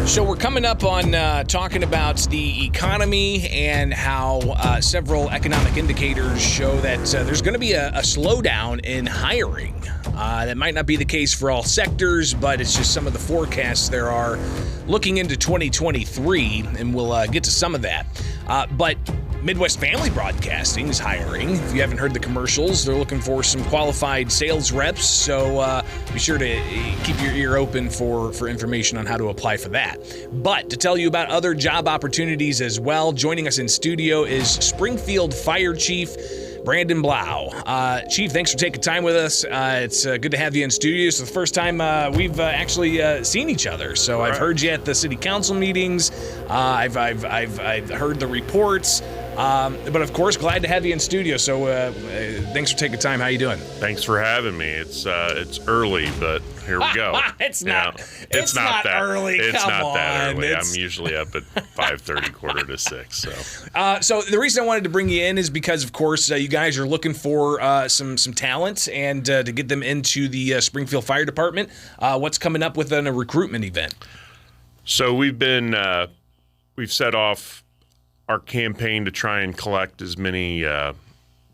So we're coming up on talking about the economy and how several economic indicators show that there's going to be a slowdown in hiring. That might not be the case for all sectors, but it's just some of the forecasts there are looking into 2023, and we'll get to some of that. But Midwest Family Broadcasting is hiring. If you haven't heard the commercials, they're looking for some qualified sales reps, so be sure to keep your ear open for information on how to apply for that. But to tell you about other job opportunities as well, joining us in studio is Springfield Fire Chief Brandon Blough. Chief, thanks for taking time with us. It's good to have you in studio. It's the first time we've actually seen each other. So I've heard you at the city council meetings. I've heard the reports. But of course, glad to have you in studio. So thanks for taking time. How you doing? Thanks for having me. It's early, but here we go. It's not that early. It's Come not on. that early. I'm usually up at 5:30, quarter to 6. So the reason I wanted to bring you in is because, of course, you guys are looking for some talent and to get them into the Springfield Fire Department. What's coming up with a recruitment event? So we've set off our campaign to try and collect as many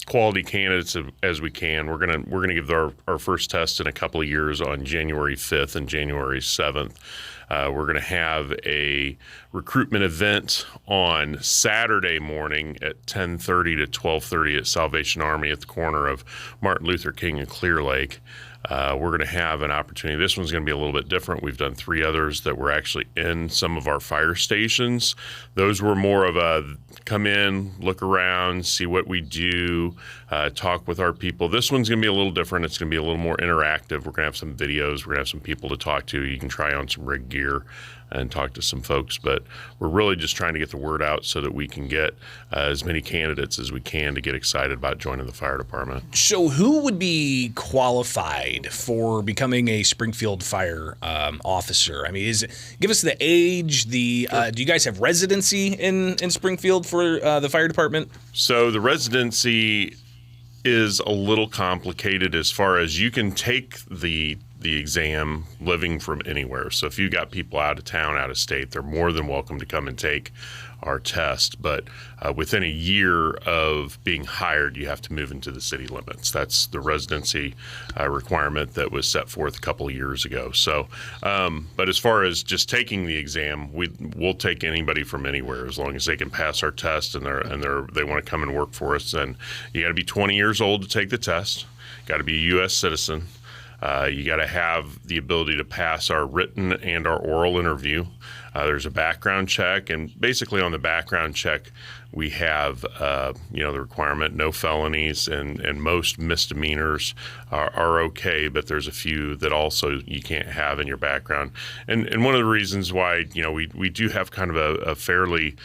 quality candidates as we can. We're gonna give our first test in a couple of years on January 5th and January 7th. We're gonna have a recruitment event on Saturday morning at 10:30 to 12:30 at Salvation Army at the corner of Martin Luther King and Clear Lake. We're going to have an opportunity. This one's going to be a little bit different. We've done 3 others that were actually in some of our fire stations. Those were more of a come in, look around, see what we do, talk with our people. This one's going to be a little different. It's going to be a little more interactive. We're going to have some videos. We're going to have some people to talk to. You can try on some rig gear and talk to some folks, but we're really just trying to get the word out so that we can get as many candidates as we can to get excited about joining the fire department. So who would be qualified for becoming a Springfield fire officer? I mean, give us the age, do you guys have residency in Springfield for the fire department? So the residency is a little complicated as far as you can take the exam living from anywhere. So if you got people out of town, out of state, they're more than welcome to come and take our test. But within a year of being hired, you have to move into the city limits. That's the residency requirement that was set forth a couple of years ago. So, but as far as just taking the exam, we'll take anybody from anywhere as long as they can pass our test and they want to come and work for us. And you got to be 20 years old to take the test. Got to be a U.S. citizen. You got to have the ability to pass our written and our oral interview. There's a background check, and basically on the background check, we have the requirement, no felonies, and most misdemeanors are okay, but there's a few that also you can't have in your background. And one of the reasons why we do have kind of a fairly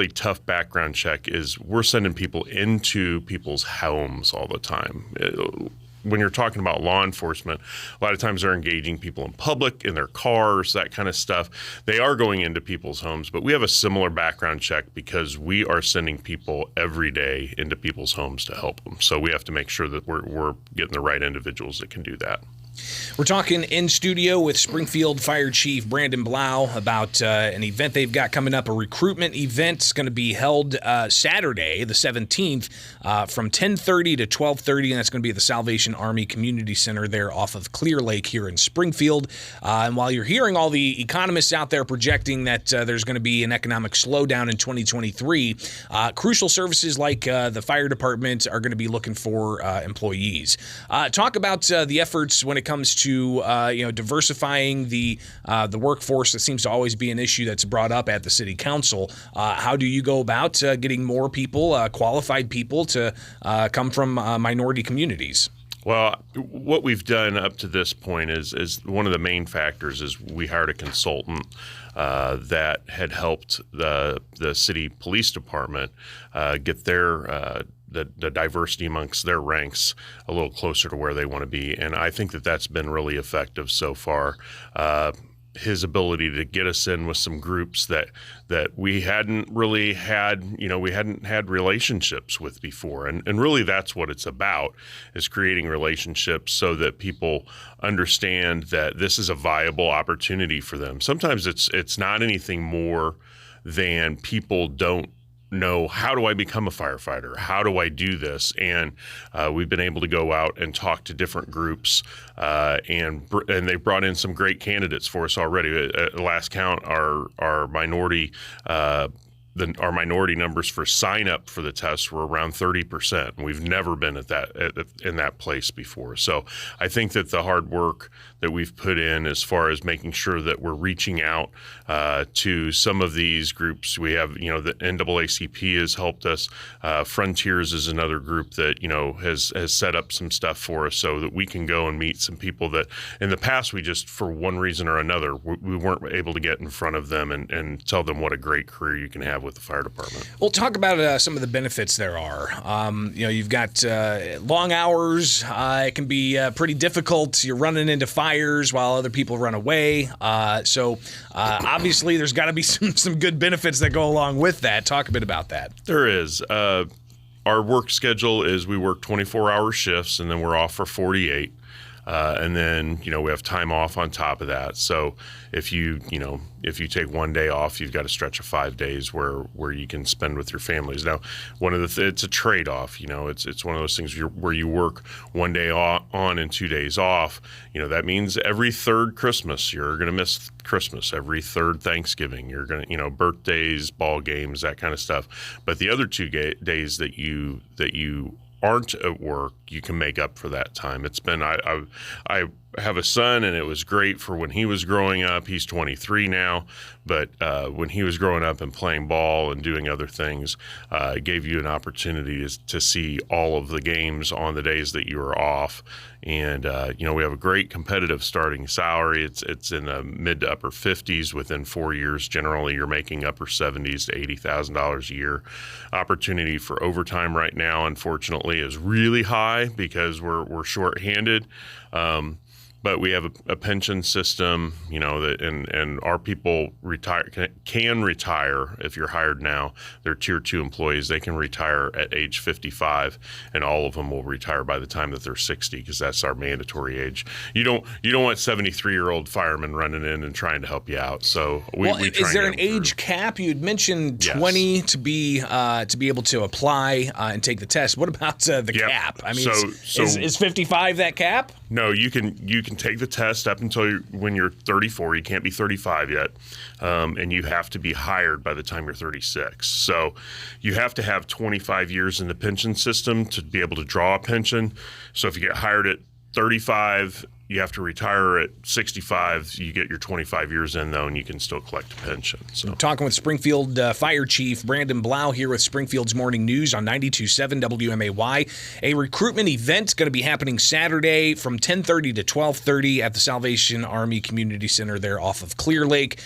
tough background check is we're sending people into people's homes all the time. When you're talking about law enforcement, a lot of times they're engaging people in public, in their cars, that kind of stuff. They are going into people's homes, but we have a similar background check because we are sending people every day into people's homes to help them. So we have to make sure that we're getting the right individuals that can do that. We're talking in studio with Springfield Fire Chief Brandon Blough about an event they've got coming up, a recruitment event. It's going to be held Saturday, the 17th, from 10:30 to 12:30, and that's going to be at the Salvation Army Community Center there off of Clear Lake here in Springfield. And while you're hearing all the economists out there projecting that there's going to be an economic slowdown in 2023, crucial services like the fire department are going to be looking for employees. Talk about the efforts when it comes to diversifying the workforce. That seems to always be an issue that's brought up at the city council. How do you go about getting more people, qualified people, to come from minority communities? Well, what we've done up to this point is one of the main factors is we hired a consultant that had helped the city police department get their the diversity amongst their ranks a little closer to where they want to be. And I think that that's been really effective so far. his ability to get us in with some groups that we hadn't really had, we hadn't had relationships with before. And really that's what it's about, is creating relationships so that people understand that this is a viable opportunity for them. Sometimes it's not anything more than people don't know, how do I become a firefighter? How do I do this? And we've been able to go out and talk to different groups, and they've brought in some great candidates for us already. At last count, our minority our minority numbers for sign up for the test were around 30%. We've never been in that place before. So I think that the hard work that we've put in as far as making sure that we're reaching out to some of these groups, we have, the NAACP has helped us. Frontiers is another group that, has set up some stuff for us so that we can go and meet some people that in the past we just, for one reason or another, we weren't able to get in front of them and tell them what a great career you can have with the fire department. Well, talk about some of the benefits there are. You've got long hours. It can be pretty difficult. You're running into fires while other people run away. So obviously there's got to be some good benefits that go along with that. Talk a bit about that. There is. Our work schedule is we work 24-hour shifts, and then we're off for 48. And then, we have time off on top of that. So if you take one day off, you've got a stretch of 5 days where you can spend with your families. Now, it's a trade-off. It's one of those things where you work 1 day on and 2 days off. That means every third Christmas you're going to miss Christmas. Every third Thanksgiving you're going to, birthdays, ball games, that kind of stuff. But the other 2 days that you aren't at work, you can make up for that time. It's been, I have a son, and it was great for when he was growing up. He's 23 now, but when he was growing up and playing ball and doing other things, it gave you an opportunity to see all of the games on the days that you were off. And we have a great competitive starting salary. It's in the mid to upper 50s. Within 4 years, generally you're making upper 70s to $80,000 a year. Opportunity for overtime right now, unfortunately, is really high because we're shorthanded. But we have a pension system, that and our people can retire if you're hired now. They're Tier 2 employees. They can retire at age 55, and all of them will retire by the time that they're 60, because that's our mandatory age. You don't want 73-year-old firemen running in and trying to help you out. So we try. Is there an age cap? You had mentioned 20 to be able to apply and take the test. What about the cap? I mean, is 55 that cap? No, you can take the test up until when you're 34. You can't be 35 yet, and you have to be hired by the time you're 36. So you have to have 25 years in the pension system to be able to draw a pension. So if you get hired at 35, you have to retire at 65. You get your 25 years in, though, and you can still collect a pension. So, I'm talking with Springfield Fire Chief Brandon Blough here with Springfield's Morning News on 92.7 WMAY. A recruitment event going to be happening Saturday from 10:30 to 12:30 at the Salvation Army Community Center there off of Clear Lake.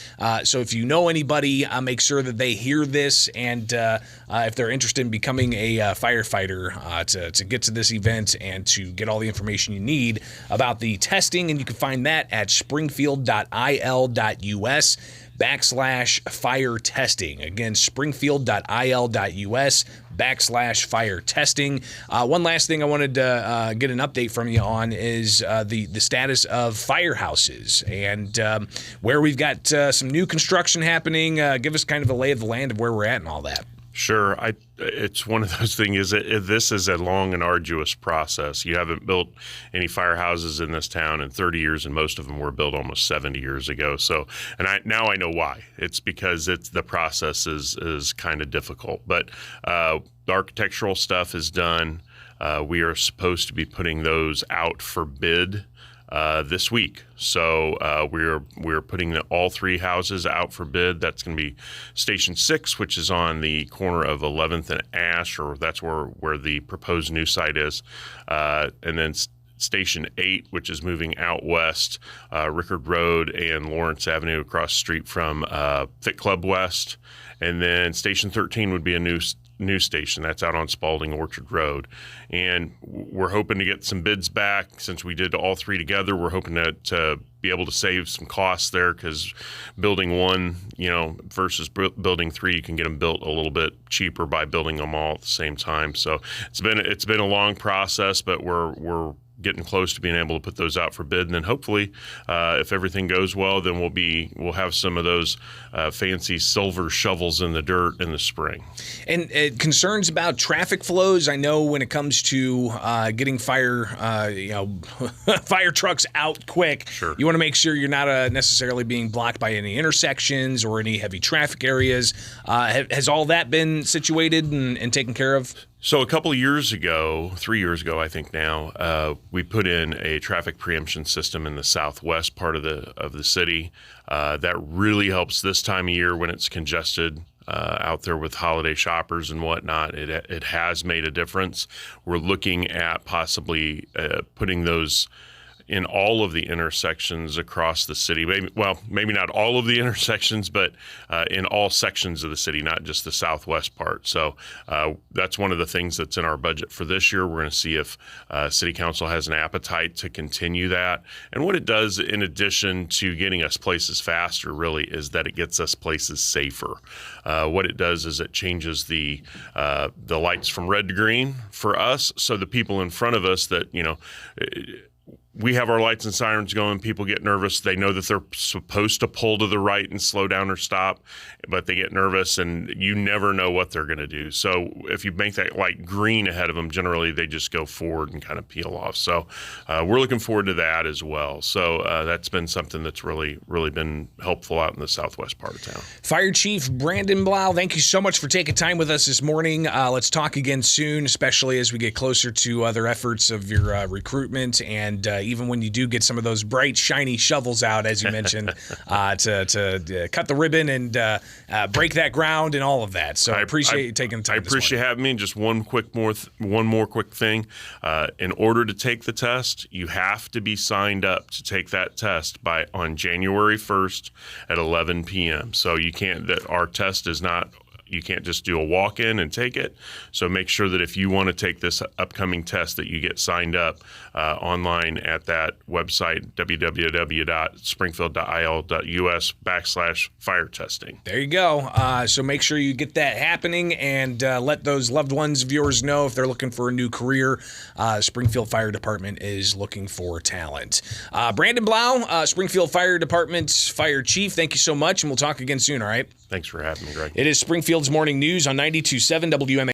So if you know anybody, make sure that they hear this, and if they're interested in becoming a firefighter, to get to this event and to get all the information you need about the testing, and you can find that at springfield.il.us/fire testing. Again, springfield.il.us/fire testing. One last thing I wanted to get an update from you on is the status of firehouses and where we've got some new construction happening. Give us kind of a lay of the land of where we're at and all that. Sure. It's one of those things. This is a long and arduous process. You haven't built any firehouses in this town in 30 years, and most of them were built almost 70 years ago. So, now I know why. It's because the process is kind of difficult. But the architectural stuff is done. We are supposed to be putting those out for bid this week. So we're putting all three houses out for bid. That's going to be Station 6, which is on the corner of 11th and Ash, or that's where the proposed new site is. And then Station 8, which is moving out west, Rickard Road and Lawrence Avenue across the street from Fit Club West. And then Station 13 would be a new news station that's out on Spalding Orchard Road. And we're hoping to get some bids back. Since we did all three together, we're hoping to be able to save some costs there, because building one, versus building three, you can get them built a little bit cheaper by building them all at the same time. So it's been a long process, but we're getting close to being able to put those out for bid, and then hopefully, if everything goes well, then we'll have some of those fancy silver shovels in the dirt in the spring. And concerns about traffic flows. I know when it comes to getting fire trucks out quick, sure, you want to make sure you're not necessarily being blocked by any intersections or any heavy traffic areas. Has all that been situated and taken care of? So a couple of years ago, 3 years ago, I think now, we put in a traffic preemption system in the southwest part of the city. That really helps this time of year when it's congested out there with holiday shoppers and whatnot. It has made a difference. We're looking at possibly putting those in all of the intersections across the city. Maybe not all of the intersections, but in all sections of the city, not just the southwest part. So that's one of the things that's in our budget for this year. We're going to see if City Council has an appetite to continue that. And what it does, in addition to getting us places faster, really, is that it gets us places safer. What it does is it changes the lights from red to green for us, so the people in front of us that, we have our lights and sirens going. People get nervous. They know that they're supposed to pull to the right and slow down or stop, but they get nervous, and you never know what they're going to do. So if you make that light green ahead of them, generally they just go forward and kind of peel off. So we're looking forward to that as well. So that's been something that's really been helpful out in the southwest part of town. Fire Chief Brandon Blough, thank you so much for taking time with us this morning. Let's talk again soon, especially as we get closer to other efforts of your recruitment, and even when you do get some of those bright, shiny shovels out, as you mentioned, to cut the ribbon and break that ground and all of that. So I appreciate you taking the time. I appreciate having me. Just one more quick thing. In order to take the test, you have to be signed up to take that test on January 1st at 11 p.m. So our test is not. You can't just do a walk-in and take it. So make sure that if you want to take this upcoming test, that you get signed up online at that website, www.springfield.il.us/fire testing. There you go. So make sure you get that happening, and let those loved ones of yours know if they're looking for a new career. Springfield Fire Department is looking for talent. Brandon Blough, Springfield Fire Department Fire Chief, thank you so much, and we'll talk again soon, all right? Thanks for having me, Greg. It is Springfield's Morning News on 92.7 WMA.